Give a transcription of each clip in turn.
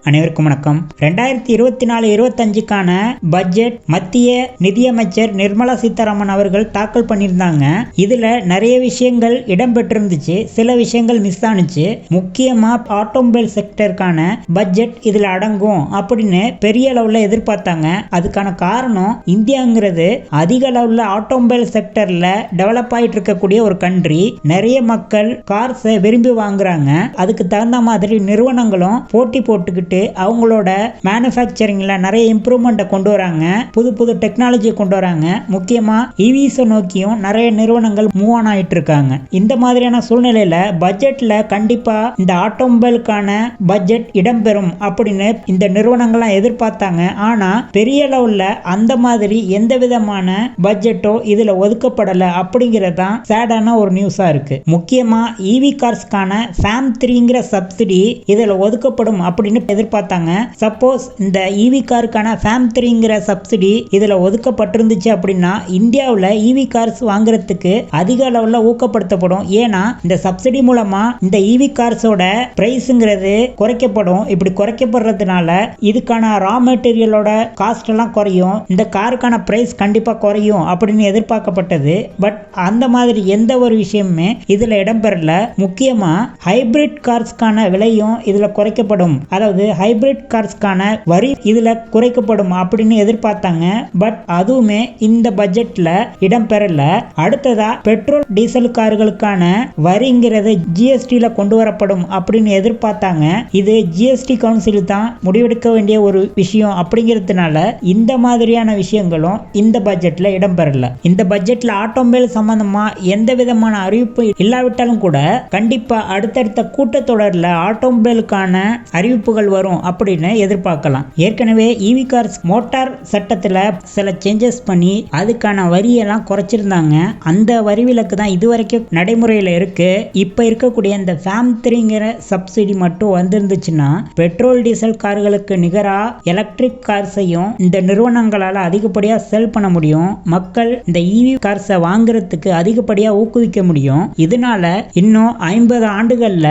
அனைவருக்கும் வணக்கம். 2024-25க்கான பட்ஜெட் மத்திய நிதியமைச்சர் நிர்மலா சீதாராமன் அவர்கள் தாக்கல் பண்ணியிருந்தாங்க. இதுல நிறைய விஷயங்கள் இடம்பெற்றிருந்துச்சு, சில விஷயங்கள் மிஸ் ஆனிச்சு. முக்கியமா ஆட்டோமொபைல் செக்டருக்கான பட்ஜெட் இதுல அடங்கும் அப்படின்னு பெரிய அளவுல எதிர்பார்த்தாங்க. அதுக்கான காரணம், இந்தியாங்கிறது அதிக அளவுல ஆட்டோமொபைல் செக்டர்ல டெவலப் ஆயிட்டு இருக்கக்கூடிய ஒரு கண்ட்ரி. நிறைய மக்கள் கார்ஸை விரும்பி வாங்குறாங்க. அதுக்கு தகுந்த மாதிரி நிறுவனங்களும் போட்டி போட்டுக்கிட்டு அவங்களோட மேனுஃபேக்சரிங்ல நிறைய இம்ப்ரூவ்மெண்ட்டை கொண்டு வராங்க, புது புது டெக்னாலஜியை கொண்டு வராங்க. முக்கியமா ஈவிஸை நோக்கியும் நிறைய நிறுவனங்கள் மூவ் ஆன் ஆயிட்டு இருக்காங்க. இந்த மாதிரியான சூழ்நிலையில பட்ஜெட்ல கண்டிப்பா இந்த ஆட்டோமொபைலுக்கான பட்ஜெட் இடம்பெறும் அப்படின்னு இந்த நிறுவனங்கள்லாம் எதிர்பார்த்தாங்க. ஆனா பெரிய அளவுல அந்த மாதிரி எந்த விதமான பட்ஜெட்டோ இதுல ஒதுக்கப்படல அப்படிங்கிறது தான் சேடான ஒரு நியூஸா இருக்கு. முக்கியமா ஈவி கார்ஸ்க்கான FAME 3ங்கிற சப்சிடி இதுல ஒதுக்கப்படும் அப்படின்னு எதிர்பார்த்தாங்க. சப்போஸ் இந்த ஈவி காருக்கான FAME 3ங்கிற சப்சிடி இதுல ஒதுக்கப்பட்டிருந்துச்சு அப்படின்னா இந்தியாவில் ஈவி கார்ஸ் வாங்குறதுக்கு அதிக அளவுல ஊக்கப்படுத்தப்படும். ஏன்னா இந்த சப்சிடி மூலமா இந்த ஈவி கார்ஸோட பிரைஸ்ங்கிறது குறைக்கப்படும். இப்படி குறைக்கப்படுறதுனால இதுக்கான ரா மெட்டீரியலோட காஸ்ட் எல்லாம் குறையும், இந்த காருக்கான பிரைஸ் கண்டிப்பா குறையும் அப்படின்னு எதிர்பார்க்கப்பட்டது. பட் அந்த மாதிரி எந்த ஒரு விஷயமுமே இதுல இடம்பெறல. முக்கியமா ஹைபிரிட் கார்ஸ்க்கான விலையும் இதுல குறைக்கப்படும், அதாவது ஹைபிரிட் கார்ஸ்க்கான வரி இதுல குறைக்கப்படும் அப்படின்னு எதிர்பார்த்தாங்க. பட் அதுவுமே இந்த பட்ஜெட்ல இடம்பெறல. அடுத்ததா பெட்ரோல் டீசல் கார்களுக்கான வரிங்கிறது ஜிஎஸ்டில கொண்டு வரப்படும் அப்படின்னு எதிர்பார்த்தாங்க. இது ஜிஎஸ்டி கவுன்சில் தான் முடிவெடுக்க வேண்டிய ஒரு விஷயம் அப்படிங்கிறதுனால இந்த மாதிரியான விஷயங்களும் இந்த பட்ஜெட்ல இடம்பெறல. இந்த பட்ஜெட்ல ஆட்டோமொபைல் சம்பந்தமா எந்த விதமான அறிவிப்பு இல்லாவிட்டாலும் கூட கண்டிப்பா அடுத்தடுத்த கூட்டத்தொடர்ல ஆட்டோமொபைலுக்கான அறிவிப்புகள் வரும் அப்படின்னு எதிர்பார்க்கலாம். ஏற்கனவே ஈவி கார்ஸ் மோட்டார் சட்டத்துல சில சேஞ்சஸ் பண்ணி அதுக்கான வரியெல்லாம் குறைச்சிருந்தாங்க. அந்த வரி விலக்கு தான் இதுவரைக்கும் நடைமுறையில் இருக்கு. இப்ப இருக்கக்கூடிய இந்த FAME 3ங்கிற சப்சிடி மட்டும் வந்திருந்துச்சுன்னா பெட்ரோல் டீசல் கார்களுக்கு நிகரா எலக்ட்ரிக் கார்ஸையும் இந்த நிறுவனங்களால அதிகப்படியா செல் பண்ண முடியும். மக்கள் இந்த ஈவி கார்ஸை வாங்குறதுக்கு அதிகப்படியா ஊக்குவிக்க முடியும். இதனால இன்னும் 50 ஆண்டுகள்ல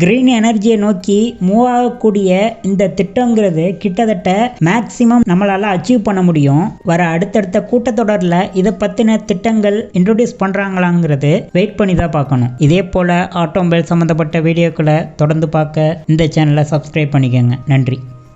கிரீன் எனர்ஜியை நோக்கி மூவ் ஆகக்கூடிய இந்த திட்டங்கிறது கிட்டத்தட்ட மேக்சிமம் நம்மளால அச்சீவ் பண்ண முடியும். வர அடுத்தடுத்த கூட்டத்தொடர்ல இதை பத்தின திட்டங்கள் இன்ட்ரோடியூஸ் பண்றாங்களாங்கிறது வெயிட் பண்ணி தான் பார்க்கணும். இதே போல ஆட்டோமொபைல் சம்பந்தப்பட்ட வீடியோக்களை தொடர்ந்து பார்க்க இந்த சேனலை சப்ஸ்கிரைப் பண்ணிக்கோங்க. நன்றி.